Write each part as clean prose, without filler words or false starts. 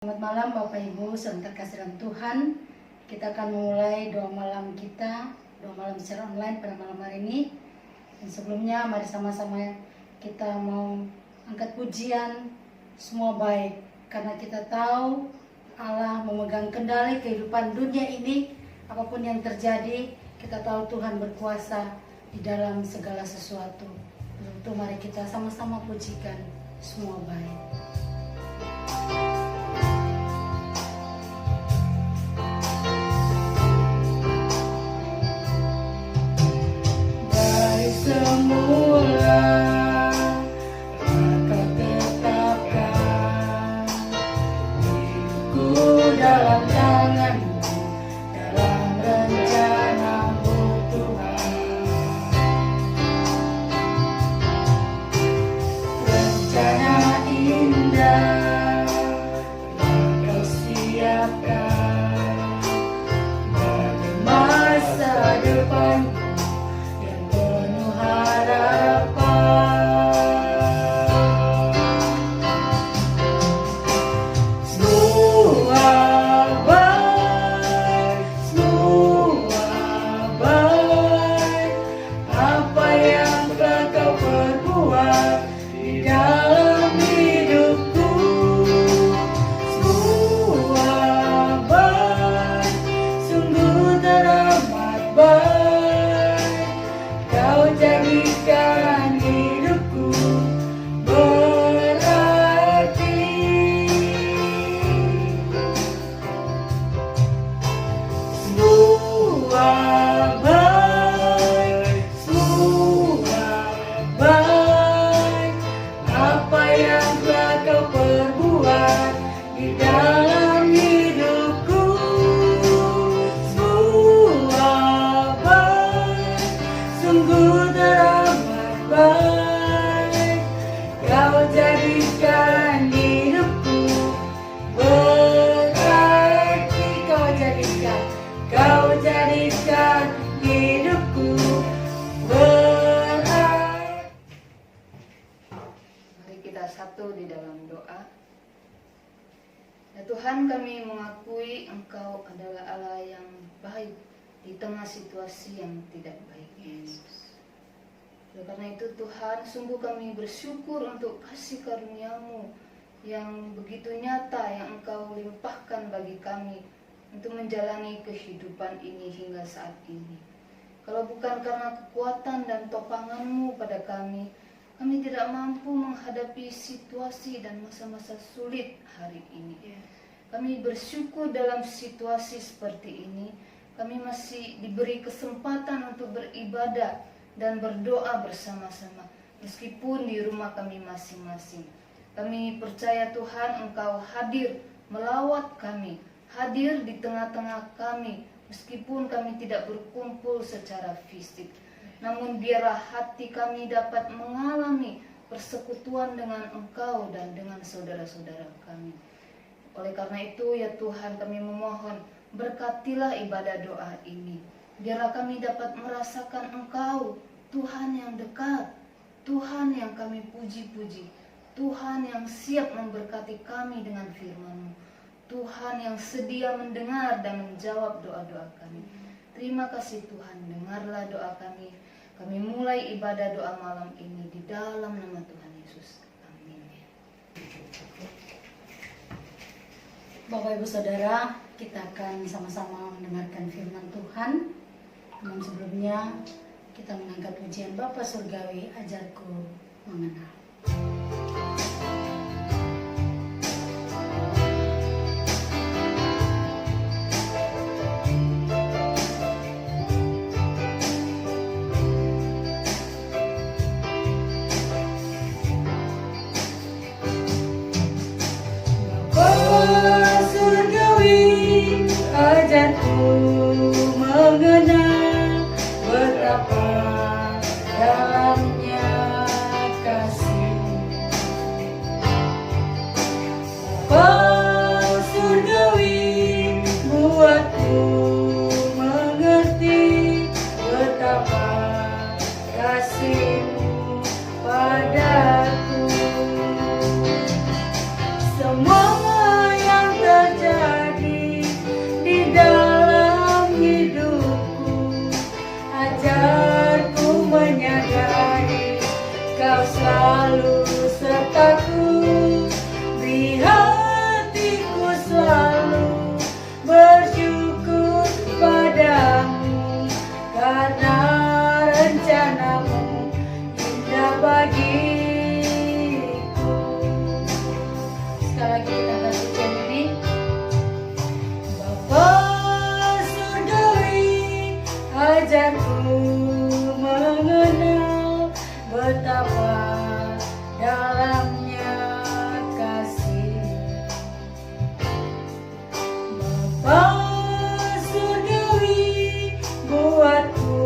Selamat malam Bapak Ibu, saudara terkasih dalam Tuhan. Kita akan memulai doa malam kita, doa malam secara online pada malam hari ini. Dan sebelumnya mari sama-sama kita mau angkat pujian semua baik. Karena kita tahu Allah memegang kendali kehidupan dunia ini. Apapun yang terjadi, kita tahu Tuhan berkuasa di dalam segala sesuatu. Untuk itu mari kita sama-sama pujikan semua baik. Semula Kau tetapkan hidupku dalam tangan-Mu, dalam rencana-Mu Tuhan. Rencana indah telah Kau siapkan bagi masa depan. Satu di dalam doa. Ya Tuhan, kami mengakui Engkau adalah Allah yang baik di tengah situasi yang tidak baik, Yesus. Oleh karena itu Tuhan, sungguh kami bersyukur untuk kasih karunia-Mu yang begitu nyata yang Engkau limpahkan bagi kami untuk menjalani kehidupan ini hingga saat ini. Kalau bukan karena kekuatan dan topangan-Mu pada kami tidak mampu menghadapi situasi dan masa-masa sulit hari ini. Kami bersyukur dalam situasi seperti ini, kami masih diberi kesempatan untuk beribadah dan berdoa bersama-sama, meskipun di rumah kami masing-masing. Kami percaya Tuhan, Engkau hadir melawat kami, hadir di tengah-tengah kami, meskipun kami tidak berkumpul secara fisik. Namun biarlah hati kami dapat mengalami persekutuan dengan Engkau dan dengan saudara-saudara kami. Oleh karena itu ya Tuhan, kami memohon berkatilah ibadah doa ini. Biarlah kami dapat merasakan Engkau, Tuhan yang dekat, Tuhan yang kami puji-puji, Tuhan yang siap memberkati kami dengan firman-Mu, Tuhan yang sedia mendengar dan menjawab doa-doa kami. Terima kasih Tuhan, dengarlah doa kami. Kami mulai ibadah doa malam ini di dalam nama Tuhan Yesus. Amin. Bapak Ibu Saudara, kita akan sama-sama mendengarkan firman Tuhan. Namun sebelumnya kita mengangkat pujian Bapa Surgawi, ajarku mengenal. Mengenal betapa dalamnya Semua yang Surgawi, buatku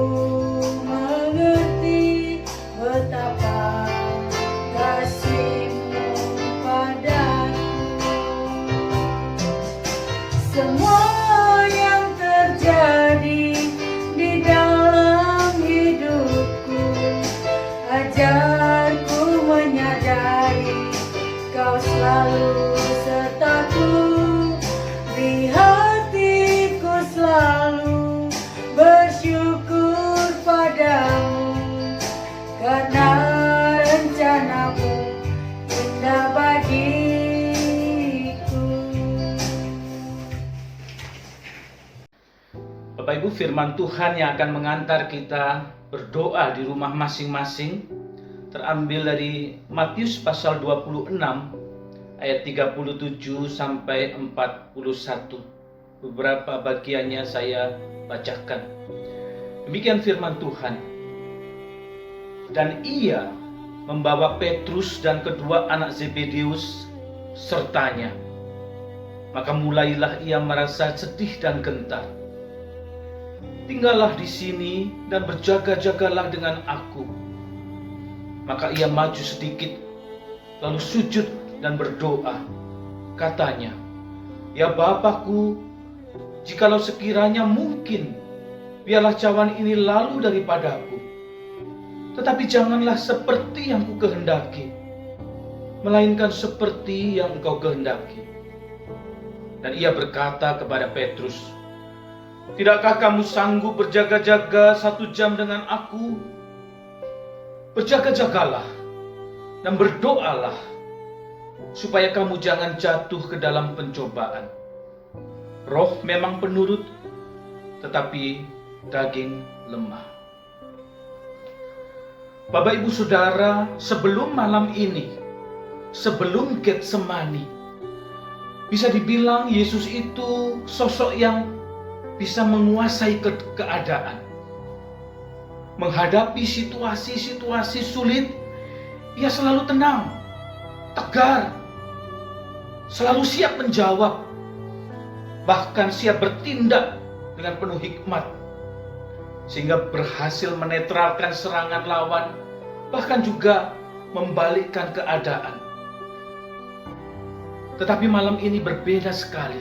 mengerti betapa kasih-Mu padaku. Semua yang terjadi di dalam hidupku, ajarku menyadari Kau selalu sertaku. Di hatiku selalu bersyukur padamu, karena rencana-Mu indah bagiku. Bapak Ibu, firman Tuhan yang akan mengantar kita berdoa di rumah masing-masing terambil dari Matius pasal 26 ayat 37 sampai 41. Beberapa bagiannya saya bacakan. Demikian firman Tuhan. Dan ia membawa Petrus dan kedua anak Zebedeus sertanya. Maka mulailah ia merasa sedih dan gentar. Tinggallah di sini dan berjaga-jagalah dengan aku. Maka ia maju sedikit, lalu sujud dan berdoa. Katanya, ya Bapakku, jikalau sekiranya mungkin, biarlah cawan ini lalu daripadaku. Tetapi janganlah seperti yang ku kehendaki, melainkan seperti yang Engkau kehendaki. Dan ia berkata kepada Petrus, tidakkah kamu sanggup berjaga-jaga 1 jam dengan aku? Berjaga-jagalah dan berdoalah, supaya kamu jangan jatuh ke dalam pencobaan. Roh memang penurut, tetapi daging lemah. Bapak Ibu Saudara, sebelum malam ini, sebelum Getsemani, bisa dibilang Yesus itu sosok yang bisa menguasai keadaan. Menghadapi situasi-situasi sulit, ia selalu tenang, tegar, selalu siap menjawab, bahkan siap bertindak dengan penuh hikmat, sehingga berhasil menetralkan serangan lawan, bahkan juga membalikkan keadaan. Tetapi malam ini berbeda sekali.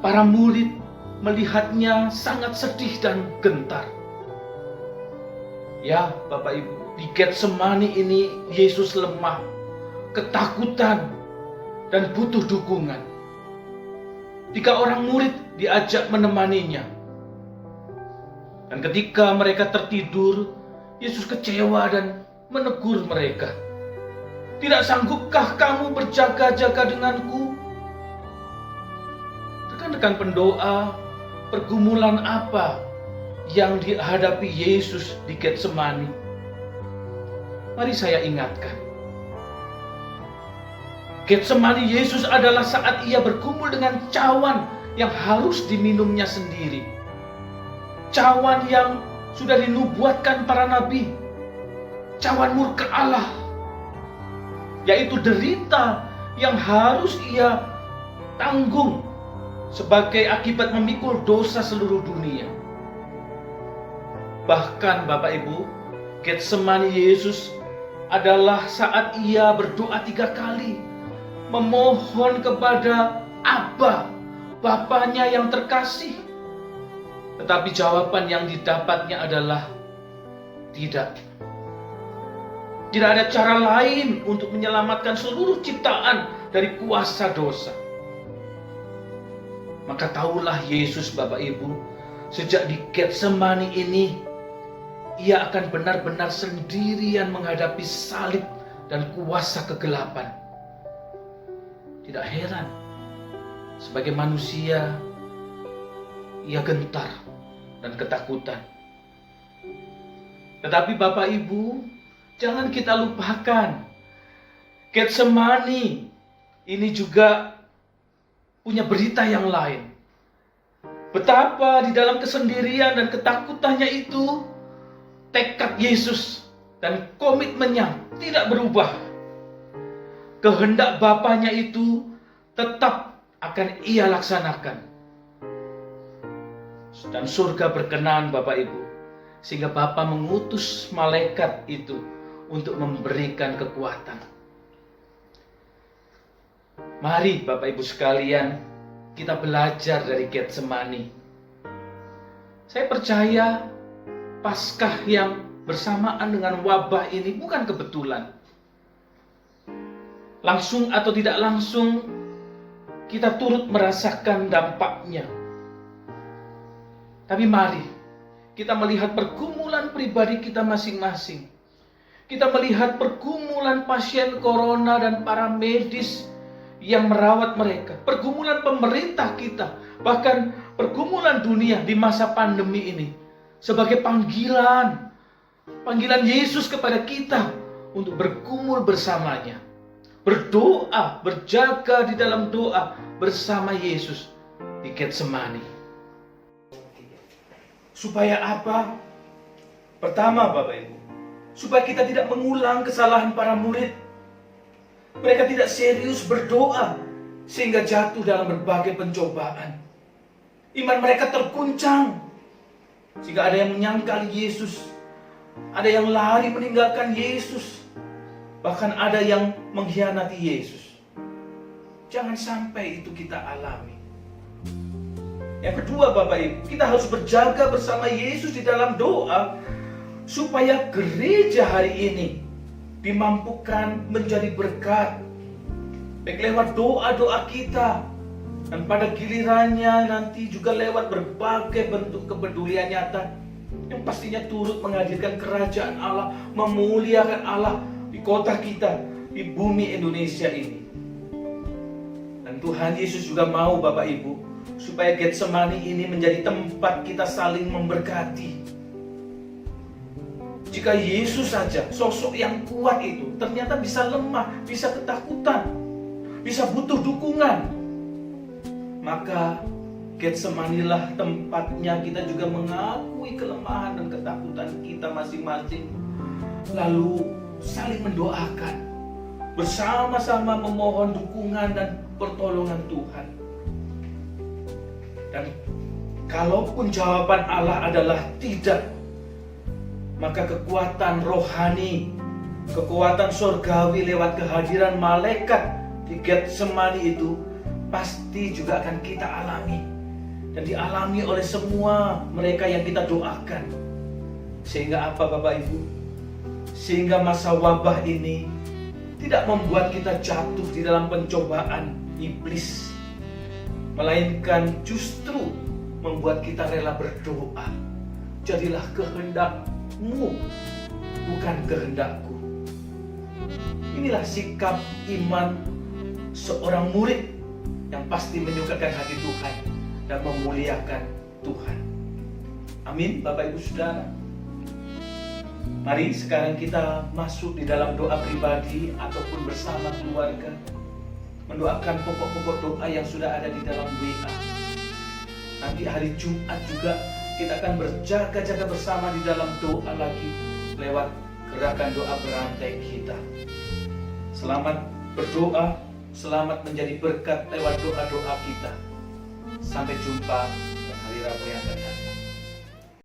Para murid melihatnya sangat sedih dan gentar. Ya, Bapak Ibu, di Getsemani ini Yesus lemah, ketakutan, dan butuh dukungan. 3 orang murid diajak menemaninya. Dan ketika mereka tertidur, Yesus kecewa dan menegur mereka. Tidak sanggupkah kamu berjaga-jaga denganku? Rekan-rekan pendoa, pergumulan apa yang dihadapi Yesus di Getsemani? Mari saya ingatkan. Getsemani Yesus adalah saat ia berkumpul dengan cawan yang harus diminumnya sendiri. Cawan yang sudah dinubuatkan para nabi. Cawan murka Allah. Yaitu derita yang harus ia tanggung sebagai akibat memikul dosa seluruh dunia. Bahkan Bapak Ibu, Getsemani Yesus adalah saat ia berdoa 3 kali, memohon kepada Aba, Bapanya yang terkasih. Tetapi jawaban yang didapatnya adalah tidak. Tidak ada cara lain untuk menyelamatkan seluruh ciptaan dari kuasa dosa. Maka tahulah Yesus, Bapak Ibu, sejak di Getsemani ini, ia akan benar-benar sendirian menghadapi salib dan kuasa kegelapan. Tidak heran, sebagai manusia, ia gentar dan ketakutan. Tetapi Bapak Ibu, jangan kita lupakan, Getsemani ini juga punya berita yang lain. Betapa di dalam kesendirian dan ketakutannya itu, tekad Yesus dan komitmennya tidak berubah. Kehendak Bapanya itu tetap akan Ia laksanakan. Dan surga berkenan Bapak Ibu, sehingga Bapa mengutus malaikat itu untuk memberikan kekuatan. Mari Bapak Ibu sekalian, kita belajar dari Getsemani. Saya percaya Paskah yang bersamaan dengan wabah ini bukan kebetulan. Langsung atau tidak langsung, kita turut merasakan dampaknya. Tapi mari kita melihat pergumulan pribadi kita masing-masing. Kita melihat pergumulan pasien corona dan para medis yang merawat mereka. Pergumulan pemerintah kita, bahkan pergumulan dunia di masa pandemi ini. Sebagai panggilan Yesus kepada kita untuk bergumul bersamanya. Berdoa, berjaga di dalam doa bersama Yesus di Getsemani. Supaya apa? Pertama Bapak Ibu, supaya kita tidak mengulang kesalahan para murid. Mereka tidak serius berdoa sehingga jatuh dalam berbagai pencobaan. Iman mereka terguncang sehingga ada yang menyangkal Yesus, ada yang lari meninggalkan Yesus, bahkan ada yang mengkhianati Yesus. Jangan sampai itu kita alami. Yang kedua Bapak Ibu, kita harus berjaga bersama Yesus di dalam doa supaya gereja hari ini dimampukan menjadi berkat, baik lewat doa-doa kita, dan pada gilirannya nanti juga lewat berbagai bentuk kepedulian nyata yang pastinya turut menghadirkan kerajaan Allah, memuliakan Allah di kota kita, di bumi Indonesia ini. Dan Tuhan Yesus juga mau Bapak Ibu, supaya Getsemani ini menjadi tempat kita saling memberkati. Jika Yesus saja, sosok yang kuat itu, ternyata bisa lemah, bisa ketakutan, bisa butuh dukungan, maka Getsemanilah tempatnya kita juga mengakui kelemahan dan ketakutan kita masing-masing, lalu saling mendoakan, bersama-sama memohon dukungan dan pertolongan Tuhan. Dan kalaupun jawaban Allah adalah tidak, maka kekuatan rohani, kekuatan surgawi lewat kehadiran malaikat di Getsemani itu pasti juga akan kita alami. Dan dialami oleh semua mereka yang kita doakan. Sehingga apa Bapak Ibu? Sehingga masa wabah ini tidak membuat kita jatuh di dalam pencobaan iblis, melainkan justru membuat kita rela berdoa. Jadilah kehendak-Mu, bukan kehendak-Ku. Inilah sikap iman seorang murid yang pasti menyukakan hati Tuhan dan memuliakan Tuhan. Amin Bapak Ibu Saudara. Mari sekarang kita masuk di dalam doa pribadi ataupun bersama keluarga, mendoakan pokok-pokok doa yang sudah ada di dalam WA. Nanti hari Jumat juga kita akan berjaga-jaga bersama di dalam doa lagi lewat gerakan doa berantai kita. Selamat berdoa, selamat menjadi berkat lewat doa-doa kita. Sampai jumpa di hari Rabu yang akan datang.